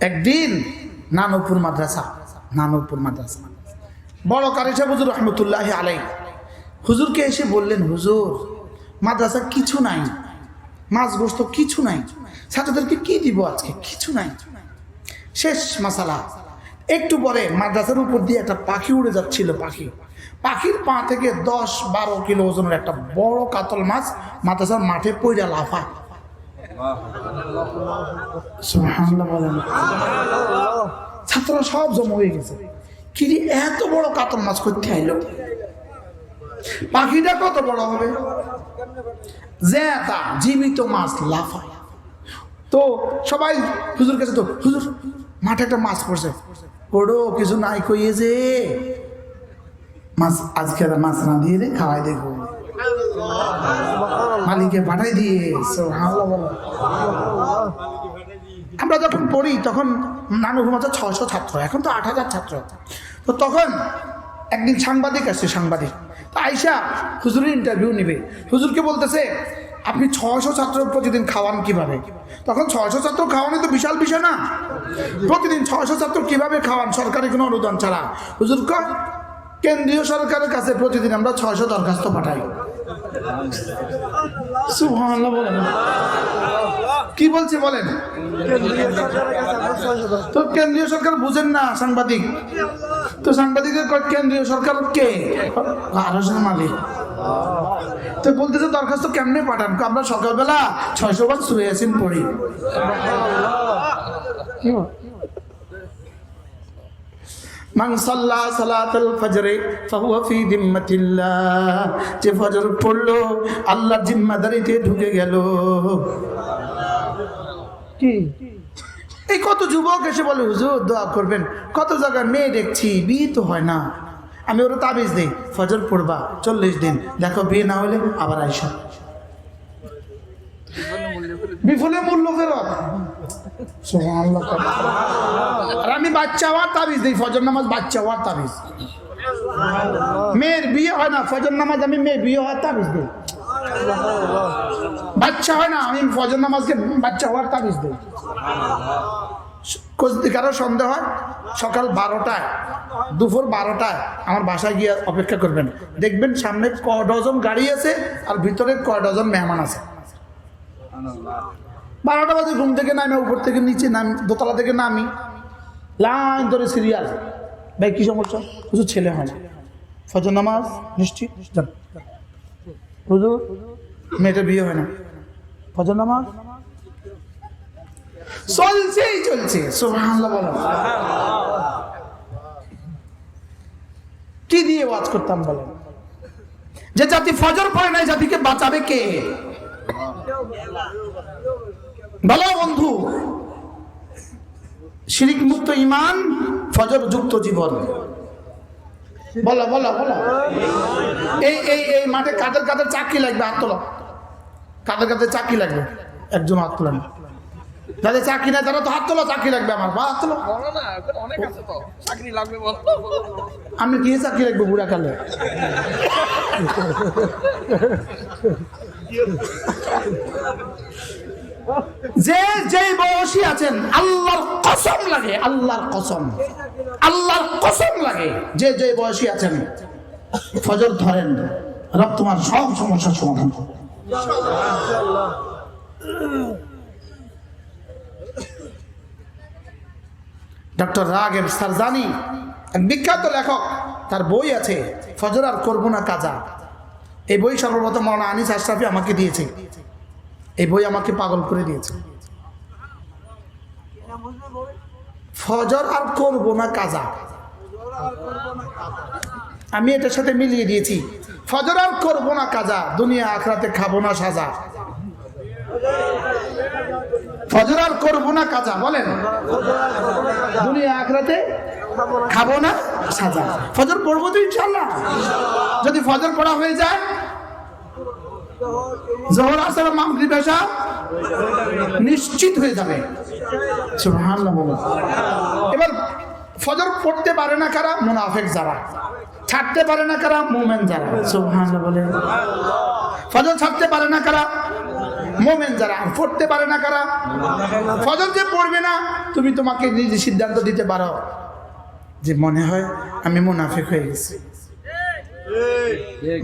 একদিন নানুপুর মাদ্রাসা বড় কারি সাহেব হুজুর রহমতুল্লাহি আলাইহি হুজুরকে এসে বললেন, হুজুর মাদ্রাসা কিছু নাই, মাছ গোস্ত কিছু নাই, ছাত্রদেরকে কি দিব আজকে, কিছু নাই, শেষ মাসালা। একটু পরে মাদ্রাসার উপর দিয়ে একটা পাখি উড়ে যাচ্ছিল। পাখির পা থেকে 10-12 কিলো ওজনের একটা বড় কাতল মাছ মাদ্রাসার মাঠে পইরা লাফা। সুবহানাল্লাহ বলেন। ছাত্ররা সব জমা হয়ে গেছে, কি এত বড় কাতল মাছ করতে আইলো? পাখিটা কত বড় হবে? জেতা জীবিত মাছ লাফা। তো সবাই হুজুর কাছে, তো হুজুর মাঠে একটা মাছ পড়ছে, ওড়ো কিছু নাই কইয়ে যে মাছ আজকে মাছ না দিয়ে রে খাওয়াই দেখো, মালিকে পাঠাই দিয়ে। আমরা যখন পড়ি তখন নানুর মাঝে 600 ছাত্র, এখন তো 8000 ছাত্র। তো তখন একদিন সাংবাদিক আসছে, সাংবাদিক তো আইসা হুজুরের ইন্টারভিউ নিবে। হুজুরকে বলতেছে, আপনি 600 ছাত্র প্রতিদিন খাওয়ান কিভাবে? তখন 600 ছাত্র খাওয়ানো তো বিশাল বিষয় না, প্রতিদিন 600 ছাত্র কিভাবে খাওয়ান সরকারি কোনো অনুদান ছাড়া? হুজুর কয়, কেন্দ্রীয় সরকারের কাছে প্রতিদিন আমরা 600 দরখাস্ত পাঠাই। সুবহানাল্লাহ বলেন। কি বলছে বলেন? তো কেন্দ্রীয় সরকার বুঝেন না সাংবাদিক, তো সাংবাদিকের কেন্দ্রীয় সরকার কে? আরশের মালিক। তো বলতেছে দরখাস্ত কেমনে পাঠান? আমরা সকালবেলা 600 বার সূরা ইয়াসিন পড়ি। মান সাল্লা সালাতাল ফজরে ফাহুয়া ফি জিম্মাতিল্লাহ, যে ফজর পড়লো আল্লাহর জিম্মাদারিতে ঢুকে গেল। কি এই কত যুবক এসে বলে, হুজুর দোয়া করবেন, কত জায়গায় মেয়ে দেখছি বিয়ে তো হয় না, আমি ওরা তাবিজ দেই, ফজর পড়বা 40 দিন, দেখো বিয়ে না হলে আবার আইসা। বিফলে মূল্য ফেরত। সুবহানাল্লাহ। আর আমি বাচ্চা হওয়ার তাবিজ দিই, ফজর নামাজ বাচ্চা হওয়ার তাবিজ। মেয়ের বিয়ে হয় না, ফজর নামাজ আমি মেয়ে বিয়ে হওয়ার তাবিজ দিই। বাচ্চা হয় না, আমি ফজর নামাজকে বাচ্চা হওয়ার তাবিজ দিই। কারো সন্দেহ হয়, সকাল 12টায় দুপুর 12টায় আমার বাসায় গিয়ে অপেক্ষা করবেন, দেখবেন সামনে কয় ডজন গাড়ি আছে আর ভিতরে কয় ডজন মেহমান আছে। 12টা বাজে ঘুম থেকে নামে, উপর থেকে নিচে নামি, দোতলা থেকে নামি, লাইন ধরে সিরিয়াল। ভাই কি সমস্যা? হুজুর ছেলে হয় না। ফজর নামাজ নিশ্চিত যান। হুজুর মেয়েটা বিয়ে হয় না। ফজর নামাজ চলছে। সুবহানাল্লাহ বলেন। কি দিয়ে ওয়াজ করতাম বলেন? যে জাতি ফজর পড়ে নাই, জাতিকে বাঁচাবে কে? বলো বন্ধু, শিরিক মুক্ত ঈমান, ফজর যুক্ত জীবন। বলো বলো বলো। এই মাঠে কাদের কাদের চাকরি লাগবে হাত তোলো। কাদের কাদের চাকরি লাগবে? একজন হাত তোলেন। যাদের চাকরি নাই তারা তো হাত তোলো, চাকরি লাগবে আমার, বা হাত তোলো। আমি কি চাকরি লাগবে বুড়া কালে? যে বয়সী আছেন, আল্লাহর কসম লাগে, আল্লাহর কসম লাগে, যে বয়সী আছেন ফজর ধরেন, রব তোমার সব সমস্যার সমাধান করবে। ডক্টর রাগেব সারজানি এক বিখ্যাত লেখক, তার বই আছে ফজর আর করবো না কাজা। এই বই সর্বপ্রথম মাওলানা আনিস আশরাফি আমাকে দিয়েছে। এই বই আমাকে পাগল করে দিয়েছে। ফজর আর করবো না কাজা, আমি এটার সাথে মিলিয়ে দিয়েছি। ফজর আর করবো না কাজা, দুনিয়া আখরাতে খাবো না সাজা। ফজর আর করবো না কাজা, বলেন দুনিয়া আখরাতে খাবো না সাজা। ফজর পড়বো তো ইনশাআল্লাহ। যদি ফজর পড়া হয়ে যায়, যোহর আসর মাগরিব এশা নিশ্চিত হয়ে যাবে। সুবহানাল্লাহ বলো। এবার ফজর পড়তে পারে না কারা? মুনাফিক যারা। ছাড়তে পারে না কারা? মুমিন যারা। সুবহানাল্লাহ বলে। ফজর ছাড়তে পারে না কারা? মোমেন যারা। পড়তে পারে না কারা? ফজর যে পড়বে না, তুমি তোমাকে নিজে সিদ্ধান্ত দিতে পারো যে মনে হয় আমি মুনাফিক হয়ে গেছি,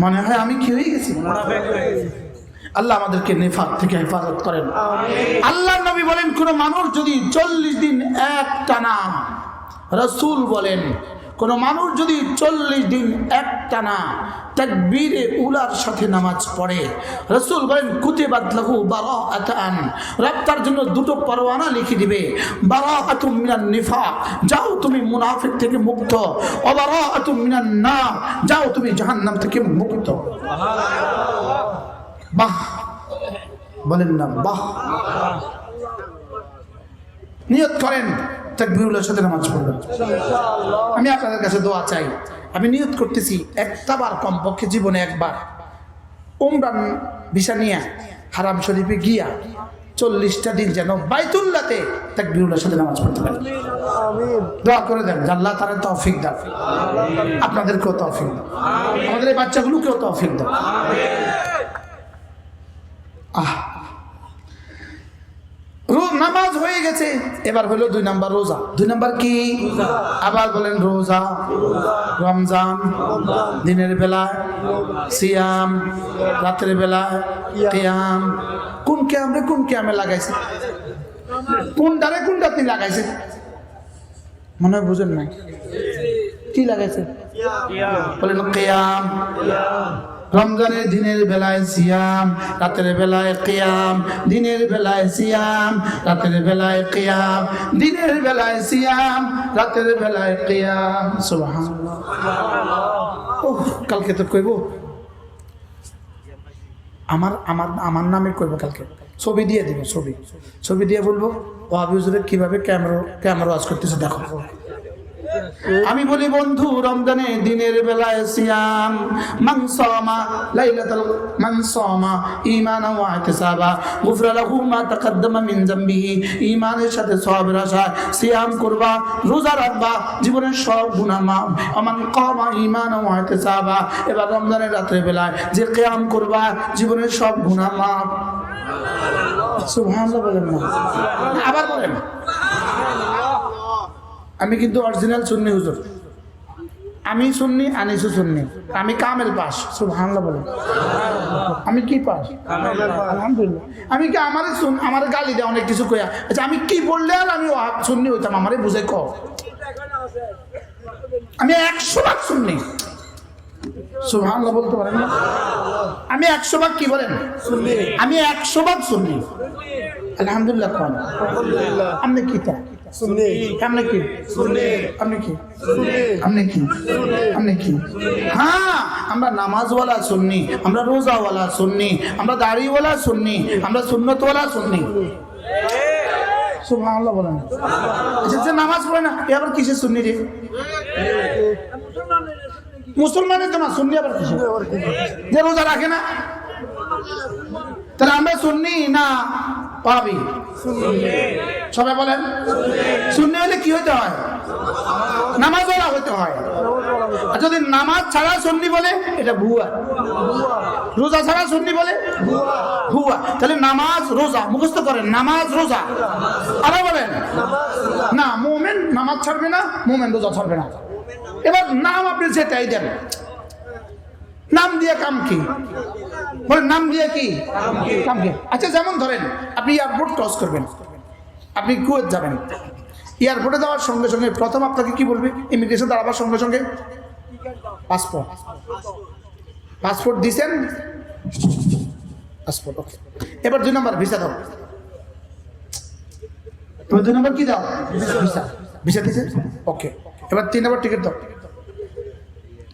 মনে হয় আমি কি হয়ে গেছি। আল্লাহ আমাদেরকে নিফাক থেকে হেফাজত করেন। আল্লাহ নবী বলেন, কোন মানুষ যদি 40 দিন এক টানা, রাসূল বলেন কোন মানুষ যদি 40 দিন এক টানা তাকবীরে উলার সাথে নামাজ পড়ে, রাসূল বলেন কুতিবাত লাহু বারাআতান, রব তার জন্য দুটো পরওয়ানা লিখে দিবে। বারাআতুম মিনান নিফাক, যাও তুমি মুনাফিক থেকে মুক্ত, ওয়া বারাআতুম মিনান নার, যাও তুমি জাহান্নাম থেকে মুক্ত। বাহ, বলেন না বাহ। নিয়ত করেন তাকবীরুল্লাহর সাথে নামাজ পড়বেন। আমি আপনাদের কাছে দোয়া চাই, আমি নিয়ত করতেছি একটাবার কমপক্ষে জীবনে একবার উমরান ভিসা নিয়ে হারাম শরীফে গিয়া 40টা দিন যেন বাইতুল্লাহতে তাকবীরুল্লাহর সাথে নামাজ পড়তে পারি। দোয়া করে দেন আল্লাহ তাআলা তৌফিক দান, আপনাদেরকেও তৌফিক দান, আমাদের এই বাচ্চাগুলোকেও তৌফিক দান। নামাজ হয়ে গেছে, এবার হলো 2 নাম্বার রোজা। 2 নাম্বার কি? আবার বলেন রোজা। রমজান দিনের বেলায় সিয়াম, রাতের বেলায় কিয়াম। কোন কিয়ামে কোন কিয়ামে লাগাইছে? কোনটারে কোনটাতে লাগাইছে? মনে হয় বুঝেন নাই কি লাগাইছে? বলেন কিয়াম। রমজানের দিনের বেলায় সিয়াম, রাতের বেলায় কিয়াম। দিনের বেলায় সিয়াম, রাতের বেলায় কিয়াম। দিনের বেলায় সিয়াম, রাতের বেলায় কিয়াম। সুবহানাল্লাহ। ওহ, কালকে তো কইব আমার নামে কইব, কালকে ছবি দিয়ে দিব, ছবি দিয়ে বলবো ওয়াহাবি হুজুরে কিভাবে ক্যামেরা ওয়াজ করতেছে দেখো। আমি বলি বন্ধু, রমজানে দিনের বেলায় সিয়াম, মান সামা লাইলাতুল মান সামা ঈমানান ওয়া ইহতিসাবা গুফরা লাহু মা তাকাদ্দামা মিন যামবিহি। ঈমানের সাথে সওয়াবের আশায় সিয়াম করবা, রোজা রাখবা, জীবনের সব গুনাহ মাফ। আমান কামা ঈমানান ওয়া ইহতিসাবা, এবার রমজানের রাতের বেলায় যে কিয়াম করবা, জীবনের সব গুনাহ মাফ। সুবহানাল্লাহ বলেন না, আবার বলেন। আমি কিন্তু অরিজিনাল সুন্নি হুজুর, আমি সুন্নি, আনিসু সুন্নি, আমি কামেল পাস। সুবহানাল্লাহ বলেন। আমি কি পাস? আলহামদুলিল্লাহ। আমি কি আমার গালি দেয় অনেক কিছু কইয়া, আচ্ছা আমি কি বললে আর আমি সুন্নি হইতাম? আমারে বুঝে ক, আমি 100% সুন্নি। সুবহানাল্লাহ বলতে পারেন না? আমি 100% কি বলেন? আমি 100% সুন্নি। আলহামদুলিল্লাহ। কোন আপনি কি তা সুন্নি? আপনি কি সুন্নি? আপনি কি সুন্নি? আপনি কি আপনি কি? হ্যাঁ, আমরা নামাজওয়ালা সুন্নি, আমরা রোজাওয়ালা সুন্নি, আমরা দাড়িওয়ালা সুন্নি, আমরা সুন্নতওয়ালা সুন্নি। সুবহানাল্লাহ বলেন। আচ্ছা, যে নামাজ পড়ে না এ আবার কিসের সুন্নি রে? মুসলমানের তো না, সুন্নি আবার কিসের? যে রোজা রাখে না, তাহলে আমরা সুন্নি না পাবি? সবাই বলেন সুন্নি হলে কি হইতে হয়? নামাজওয়ালা হইতে হয়। আর যদি নামাজ ছাড়া সুন্নি বলে এটা ভুয়া, রোজা ছাড়া সুন্নি বলে ভুয়া। তাহলে নামাজ রোজা মুখস্থ করেন, নামাজ রোজা। আবার বলেন না, মুমিন নামাজ ছাড়বে না, মুমিন রোজা ছাড়বে না। এবার নাম আপনি যেটাই দেন, নাম দিয়ে কাম কি? বলেন নাম দিয়ে কি কাম কি? আচ্ছা, যেমন ধরেন আপনি এয়ারপোর্ট ক্রস করবেন, আপনি কুয়েত যাবেন। এয়ারপোর্টে যাওয়ার সঙ্গে সঙ্গে প্রথম আপনাকে কি বলবে? ইমিগ্রেশন দাঁড়াবার সঙ্গে সঙ্গে পাসপোর্ট দিছেন, পাসপোর্ট ওকে। এবার 2 নম্বর ভিসা দাও। 2 নম্বর কি দাও? ভিসা। ভিসা দিছে ওকে। এবার 3 নম্বর টিকিট দাও।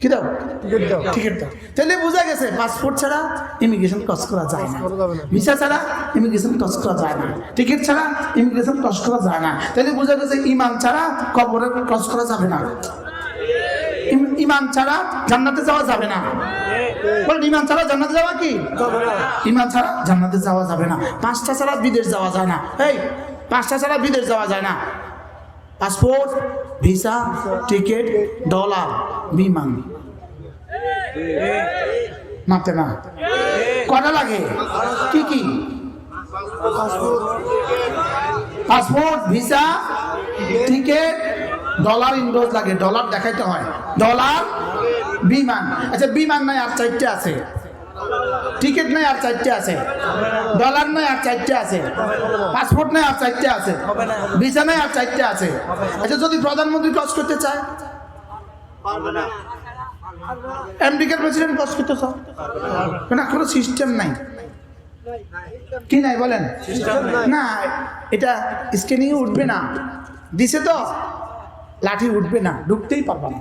কি দাও? টিকিট দাও। তাহলে বোঝা গেছে পাসপোর্ট ছাড়া ইমিগ্রেশন ক্রস করা যায় না, ভিসা ছাড়া ইমিগ্রেশন ক্রস করা যায় না, টিকিট ছাড়া ইমিগ্রেশন ক্রস করা যায় না। তাহলে বোঝা গেছে ঈমান ছাড়া কবরে ক্রস করা যাবে না, ঈমান ছাড়া জান্নাতে যাওয়া যাবে না। বলেন ঈমান ছাড়া জান্নাতে যাওয়া কি? ঈমান ছাড়া জান্নাতে যাওয়া যাবে না। 5টা ছাড়া বিদেশ যাওয়া যায় না। এই 5টা ছাড়া বিদেশ যাওয়া যায় না। পাসপোর্ট, ভিসা, টিকিট, ডলার, বিমান। মাপতে না কটা লাগে? কি কি? Passport, visa, ticket, dollar invoice লাগে, ডলার দেখাইতে হয়, ডলার, বিমান। আচ্ছা বিমান নাই আর 4টে আছে, টিকিট নাই আর 4টে আছে, ডলার নাই আর 4টে আছে, পাসপোর্ট নাই আর 4টে আছে, ভিসা নাই আর 4টে আছে। আচ্ছা যদি প্রধানমন্ত্রী কাজ করতে চায়, আমেরিকার প্রেসিডেন্ট কাজ করতে চায় না, কোনো সিস্টেম নাই। কি নাই বলেন? না, এটা স্ক্যানিং উঠবে না, দিছে তো লাঠি উঠবে না, ঢুকতেই পারবা না,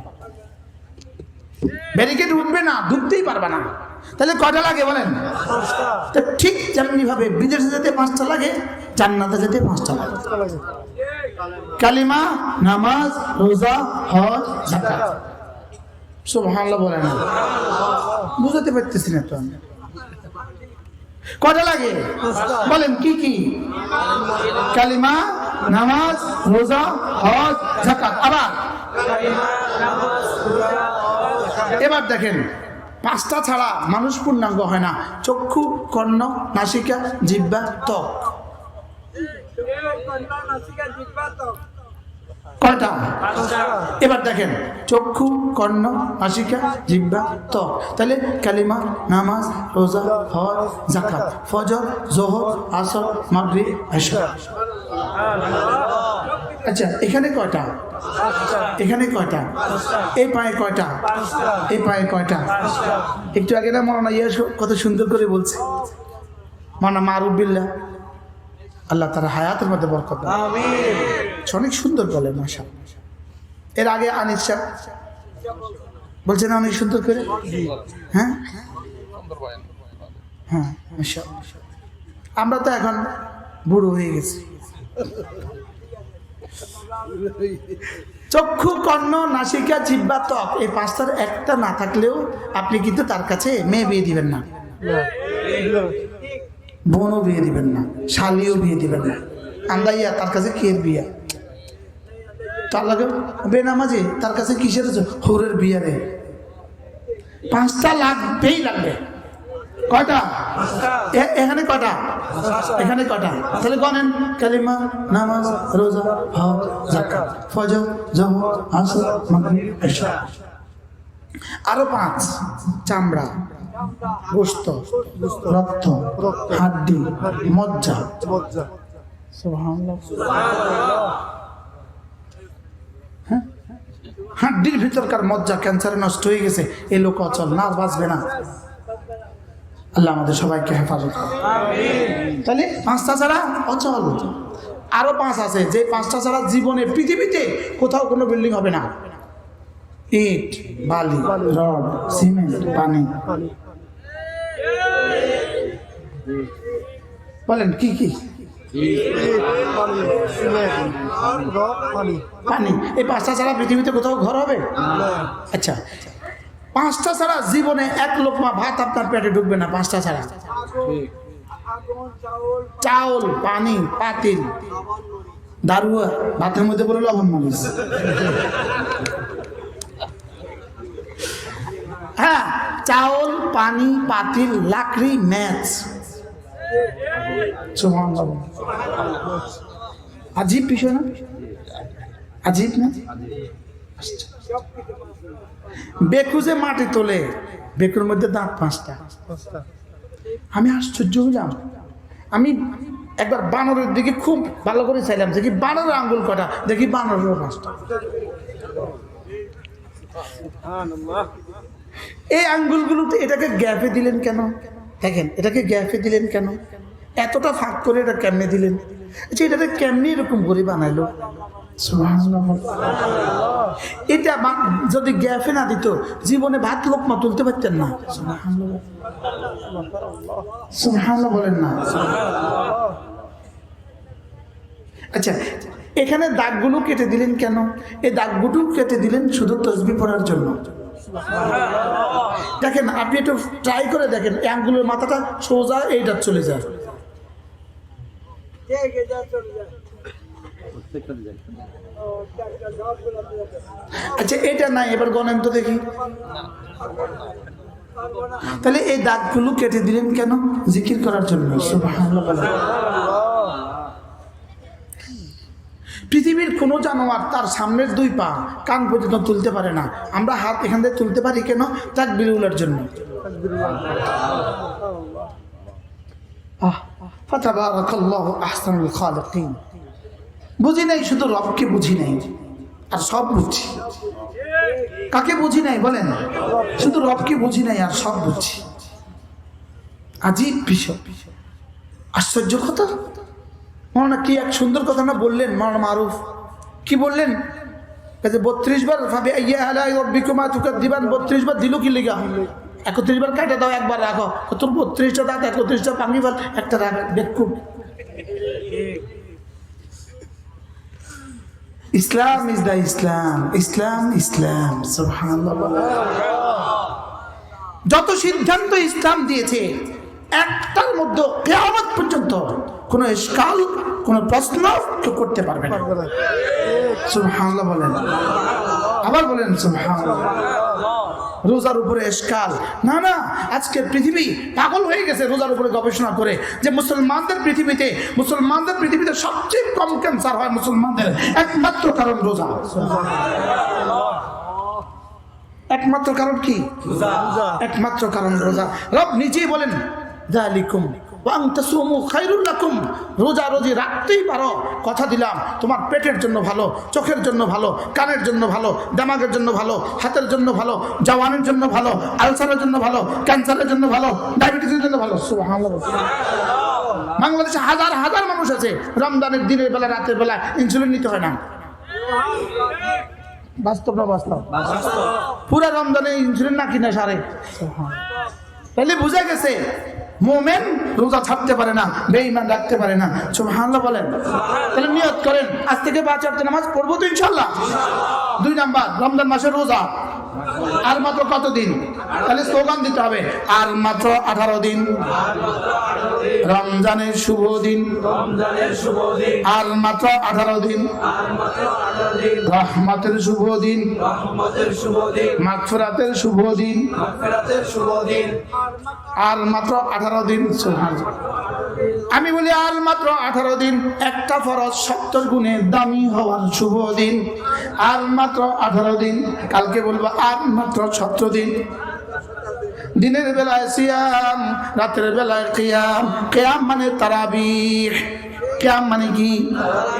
ব্যারিকেড উঠবে না, ঢুকতেই পারবা না। তাহলে কয়টা লাগে বলেন? তো ঠিক যেমনি ভাবে বিদেশে যেতে 5টা লাগে, জান্নাতে যেতে 5টা লাগে। কালিমা, নামাজ, রোজা, হজ, যাকাত। সুবহানাল্লাহ বলেন না, বুঝাতে পারতেছি না তো আমি। কয়টা লাগে বলেন? কি কি? কালিমা, নামাজ, রোজা, হজ, যাকাত। আবার এবার দেখেন 5টা ছাড়া মানুষ পূর্ণাঙ্গ হয় না। চক্ষু, কর্ণ, নাসিকা, জিহ্বা, ত্বক। কয়টা? এবার দেখেন চক্ষু, কর্ণ, নাসিকা, জিহ্বা, ত্বক। তাহলে কালিমা, নামাজ, রোজা, হজ, যাকাত, ফজর, যোহর, আসর, মাগরিব, ইশা। আচ্ছা এখানে কয়টা? এখানে কয়টা? এই পায়ে কয়টা? এই পায়ে কয়টা? একটু আগে না মাওলানা ইয়া কত সুন্দর করে বলছে, মাওলানা মারুফ বিল্লাহ, আল্লাহ তার হায়াতের মধ্যে বরকত দান। আমিন। অনেক সুন্দর বলে মাশাআল্লাহ। এর আগে আনিস সাহেব বলছেন অনেক সুন্দর করে। হ্যাঁ হ্যাঁ মাশাআল্লাহ। আমরা তো এখন বুড়ো হয়ে গেছি। চক্ষু, কর্ণ, নাসিকা, জিহ্বা, ত্বক, এই 5টার একটা না থাকলেও আপনি কিন্তু তার কাছে মেয়ে বিয়ে দিবেন না, বোনও বিয়ে দিবেন না, শালিও বিয়ে দিবেন না। আন্দাইয়া তার কাছে কে বিয়া? তার লাগে বেনামাজি, তার কাছে কিসের হৌরের বিয়া রে? 5টা লাগবেই লাগবে। কয়টা? এখানে কয়টা? এখানে কয়টা? তাহলে গনেন কালিমা, নামাজ, রোজা, হজ, যাকাত, ফজর, যোহর, আসর, মাগরিব, ইশা। আরো 5 চামড়া, গোশত, রক্ত, হাড্ডি, মজ্জা। সুবহানাল্লাহ। হ্যাঁ, হাড্ডির ভিতরকার মজ্জা ক্যান্সারে নষ্ট হয়ে গেছে, এই লোক অচল, না বাঁচবে না। আল্লাহ আমাদের সবাইকে হেফাজত করুন। তাহলে 5টা ছাড়া অচল। আরো 5 আছে, যে 5টা ছাড়া জীবনে পৃথিবীতে কোথাও কোনো বিল্ডিং হবে না। ইট, বালি, রড, সিমেন্ট, পানি। বলেন কি কি? পানি। এই 5টা ছাড়া পৃথিবীতে কোথাও ঘর হবে? আচ্ছা 5টা ছাড়া জীবনে 1 লোকমা ভাত আপনার পেটে ঢুকবে না। 5টা ছাড়া চাউল, পানি, পাতিল, দারুয়া, ভাতের মধ্যে বলে লবণ মরিচ। হ্যাঁ, চাউল, পানি, পাতিল, লাকড়ি, ম্যাচ। আজীব বিষয় না? আজীব না? বেকু যে মাটি তোলে, বেকুর মধ্যে দাঁত 5টা। আমি আশ্চর্য হইলাম। আমি একবার বানরের দিকে খুব ভালো করে চাইলাম, দেখি বানরের আঙ্গুল কটা, দেখি বানরের 5টা। এই আঙ্গুলগুলো এটাকে গ্যাপে দিলেন কেন? দেখেন এটাকে গ্যাপে দিলেন কেন? এতটা ফাঁক করে এটা কেমনে দিলেন? আচ্ছা এটাকে কেমনি এরকম করে বানাইলো? এটা যদি গ্যাপে না দিত জীবনে ভাত লোকমা তুলতে পারতেন না। সুবহানাল্লাহ বলেন না? আচ্ছা এখানে দাগগুলো কেটে দিলেন কেন? এই দাগগুলো কেটে দিলেন শুধু তাসবিহ পড়ার জন্য। দেখেন আপনি একটু ট্রাই করে দেখেন, এই আঙ্গুলের মাথাটা সোজা এইটা চলে যায়। আচ্ছা এটা নাই, এবার গণেন তো দেখি। তাহলে এই দাগগুলো কেটে দিলেন কেন? জিকির করার জন্য। সুবহানাল্লাহ। পৃথিবীর কোনো জানোয়ার তার সামনের 2 পা কান পর্যন্ত তুলতে পারে না, আমরা হাত এখান থেকে তুলতে পারি কেন? তাকবীরুল্লাহর জন্য। ফাতাবারাকাল্লাহু আহসানুল খালিকিন। বুঝি নাই, শুধু রবকে বুঝি নাই, আর সব বুঝছি। কাকে বুঝি নাই বলেন? শুধু রবকে বুঝি নাই আর সব বুঝছি। আজীব বিষয়, আশ্চর্য কথা। মৌলানা কি এক সুন্দর কথা না বললেন মৌলানা মারুফ, কি বললেন? 32 বার ভাবে আইয়া আলাই রব্বিকুমা তুকাদ্দিবান, 32 বার দিল কি লিগা? 31 বার কাটা দাও, একবার রাখো। তোর 32টা দাঁত, 31টা ভাঙি বল, একটা রাখ। বেকুব। ইসলাম ইজ দ্য ইসলাম, ইসলাম ইসলাম। সুবহানাল্লাহ। যত সিদ্ধান্ত ইসলাম দিয়েছে একটার মধ্যে কিয়ামত পর্যন্ত কোনো ইশকাল, কোনো প্রশ্ন কেউ করতে পারবে না। সুবহানাল্লাহ বলেন, আবার বলেন সুবহানাল্লাহ। রোজার উপরে ইশকাল না, না। আজকে পৃথিবী পাগল হয়ে গেছে রোজার উপরে গবেষণা করে, যে মুসলমানদের পৃথিবীতে সবচেয়ে কম ক্যান্সার হয় মুসলমানদের, একমাত্র কারণ রোজা। একমাত্র কারণ কি? একমাত্র কারণ রোজা। রব নিজেই বলেন যালিকুম ওয়া আন তাসুমু খায়রুল লাকুম। রোজা রোজি রাখতেই পারো, কথা দিলাম তোমার পেটের জন্য ভালো, চোখের জন্য ভালো, কানের জন্য ভালো, দিমাগের জন্য ভালো, হাতের জন্য ভালো, জওয়ানের জন্য ভালো, আলসারের জন্য ভালো, ক্যান্সারের জন্য ভালো, ডায়াবেটিসের জন্য ভালো। সুবহানাল্লাহ। বাংলাদেশে হাজার হাজার মানুষ আছে রমজানের দিনের বেলা, রাতের বেলা ইনসুলিন নিতে হয় না। বাস্তব না বাস্তব? পুরা রমজানে ইনসুলিন না কিনা সারে। তাহলে বুঝা গেছে মোমেন রোজা ছাড়তে পারে না, বেঈমান রাখতে পারে না। সুবহানাল্লাহ বলেন। তাহলে নিয়ত করেন আজ থেকে 5 ওয়াক্ত নামাজ পড়বো তো ইনশাআল্লাহ। 2 নাম্বার, রমজান মাসের রোজা আর মাত্র কত দিন? তাহলে স্লোগান দিতে হবে, আর মাত্র 18 দিন রমজানের শুভ দিন, আর মাত্র 18 দিন রহমতের শুভ দিন, মাগফিরাতের শুভ দিন, আর মাত্র 18 দিন। আমি বলি আর মাত্র 18 দিন, একটা ফরজ 70 গুণে দামি হওয়ার শুভ দিন, আর মাত্র 18 দিন। কালকে বলবো আর মাত্র 17 দিন। দিনের বেলায় সিয়াম, রাতের বেলায় কিয়াম। কিয়াম মানে তারাবিহ। কিয়াম মানে কি?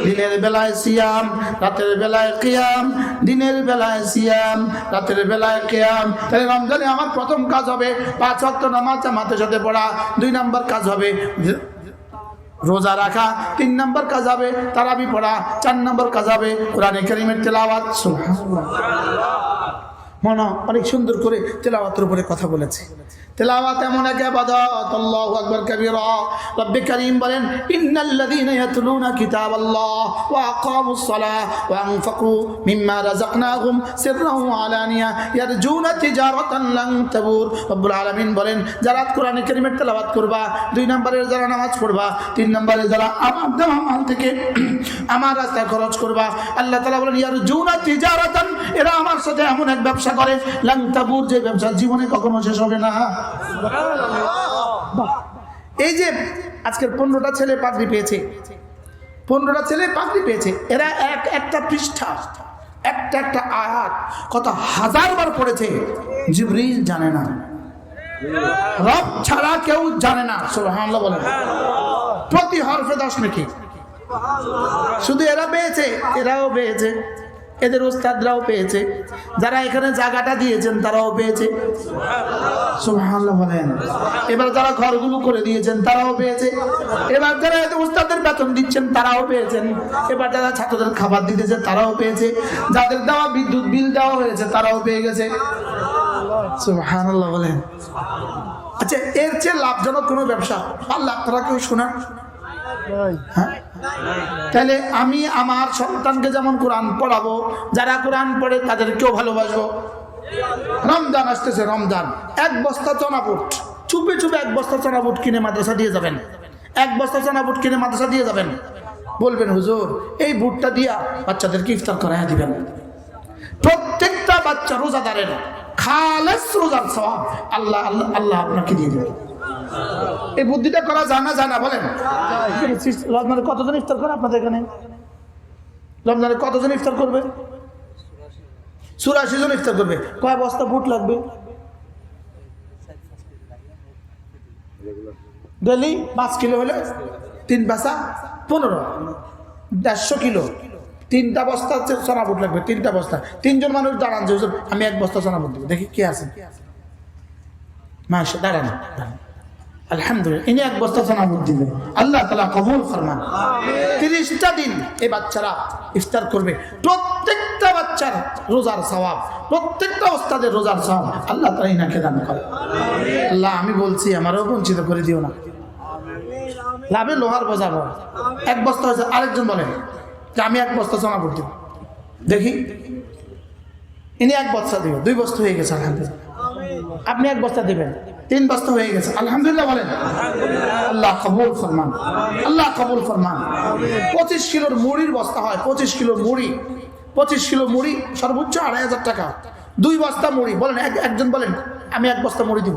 দিনের বেলায় সিয়াম, রাতের বেলায় কিয়াম। দিনের বেলায় সিয়াম, রাতের বেলায় কিয়াম। তাহলে রমজানে আমার প্রথম কাজ হবে 5 ওয়াক্ত নামাজ জামাতের সাথে পড়া। 2 নাম্বার কাজ হবে রোজা রাখা। 3 নাম্বার কাজ হবে তারাবি পড়া। 4 নাম্বার কাজ হবে কোরআনে কারীমের তেলাওয়াত। সুবহানাল্লাহ। মনে অনেক সুন্দর করে তেলাওয়াতের উপরে কথা বলেছে। তেলাওয়াত এমন এক ইবাদত, আল্লাহু আকবার কাবীরা। রব্বে কারীম বলেন ইন্নাল্লাযীনা ইয়াতলুনা কিতাবাল্লাহ ওয়া আকামুস সালাহ ওয়া আনফাকু মিম্মা রাযাকনাহুম সিররান ওয়া আলানিয়া ইয়ারজুনা তিজারাতান লান তাবুর। রব্বুল আলামিন বলেন যারা কোরআনে কারীমের তেলাওয়াত করবা, 2 নম্বরের যারা নামাজ পড়বা, 3 নম্বরে যারা আমার দেওয়া মাল থেকে আমার রাস্তায় খরচ করবা, আল্লাহ তাআলা বলেন ইয়ারজুনা তিজারাতান, এরা আমার সাথে এমন এক ব্যবসা করে লান তাবুর, যে ব্যবসা জীবনে কখনো শেষ হবে না। এই যে আজকের 15টা ছেলে পাগড়ি পেয়েছে, 15টা ছেলে পাগড়ি পেয়েছে, এরা একটা পৃষ্ঠা, একটা আয়াত কত হাজার বার পড়েছে। জিবরিল জানে না, রব ছাড়া কেউ জানে না। সুবহানাল্লাহ বলেন। প্রতি হরফে 10 নেকি। শুধু এরা পেয়েছে, এরাও পেয়েছে, এদের ওস্তাদরাও পেয়েছে, যারা এখানে জায়গাটা দিয়েছেন তারাও পেয়েছে। সুবহানাল্লাহ বলেন। এবার যারা ঘরগুলো করে দিয়েছেন তারাও পেয়েছে, এবার যারা ওস্তাদের বেতন দিচ্ছেন তারাও পেয়েছেন, এবার যারা ছাত্রদের খাবার দিতেছে তারাও পেয়েছে, যাদের দেওয়া বিদ্যুৎ বিল দেওয়া হয়েছে তারাও পেয়ে গেছে। সুবহানাল্লাহ বলেন। আচ্ছা, এর চেয়ে লাভজনক কোনো ব্যবসা আল্লাহ আপনারা কেউ শোনান? হ্যাঁ, তাহলে আমি আমার সন্তানকে যেমন কোরআন পড়াবো, যারা কোরআন পড়ে তাদেরকেও ভালোবাসবো। রমজান আসতেছে, রমজান, 1 বস্তা চনাবুট, চুপে চুপে 1 বস্তা চনাবুট কিনে মাদ্রাসা দিয়ে যাবেন। 1 বস্তা চনাবুট কিনে মাদ্রাসা দিয়ে যাবেন। বলবেন হুজুর এই বুটটা দিয়া বাচ্চাদেরকে ইফতার করাইয়া দিবেন। প্রত্যেকটা বাচ্চা রোজাদারের খালেস রোজার সওয়াব আল্লাহ আল্লাহ আল্লাহ আপনাকে দিয়ে দেবে। এই বুদ্ধিটা করা জানা বলেন। রমজানে কতজন ইফতার করে আপনাদের এখানে? রমজানে কতজন ইফতার করবে? 84 জন ইফতার করবে। কয় বস্তা বুট লাগবে? ডেলি 5 কিলো হলে 3 বাসা 15, 150 কিলো। 3টা বস্তা সোনা বুট লাগবে, 3টা বস্তা। 3জন মানুষ দাঁড়ান যে হুজুর আমি 1 বস্তা সোনা বুট দেবো। দেখি কে আছে? মাসে দাঁড়ান। আলহামদুলিল্লাহ, ইনি 1 বস্তা সোনা বুট দিবে। আল্লাহ তাআলা কবুল ফরমান। 30টা দিন এই বাচ্চারা ইফতার করবে। প্রত্যেকটা বাচ্চার রোজার সওয়াব, প্রত্যেকটা ওস্তাদের রোজার সওয়াব আল্লাহ তাআলা ইনাকে দান করে। আল্লাহ আমি বলছি আমারও বঞ্চিত করে দিও না। লাভে লোহার বোঝাবো। 1 বস্তা হয়েছে, আরেকজন বলেন যে আমি 1 বস্তা সোনা বুট দিব। দেখি ইনি 1 বস্তা দিবে, 2 বস্তা হয়ে গেছে আলহামদুলিল্লাহ। আপনি 1 বস্তা দিবেন, 3 বস্তা হয়ে গেছে আলহামদুলিল্লাহ বলেন। আল্লাহ কবুল ফরমান, আল্লাহ কবুল ফরমান। 25 কিলোর মুড়ির বস্তা হয়, 25 কিলো মুড়ি, 25 কিলো মুড়ি সর্বোচ্চ 2500 টাকা। 2 বস্তা মুড়ি বলেন, একজন বলেন আমি 1 বস্তা মুড়ি দিব।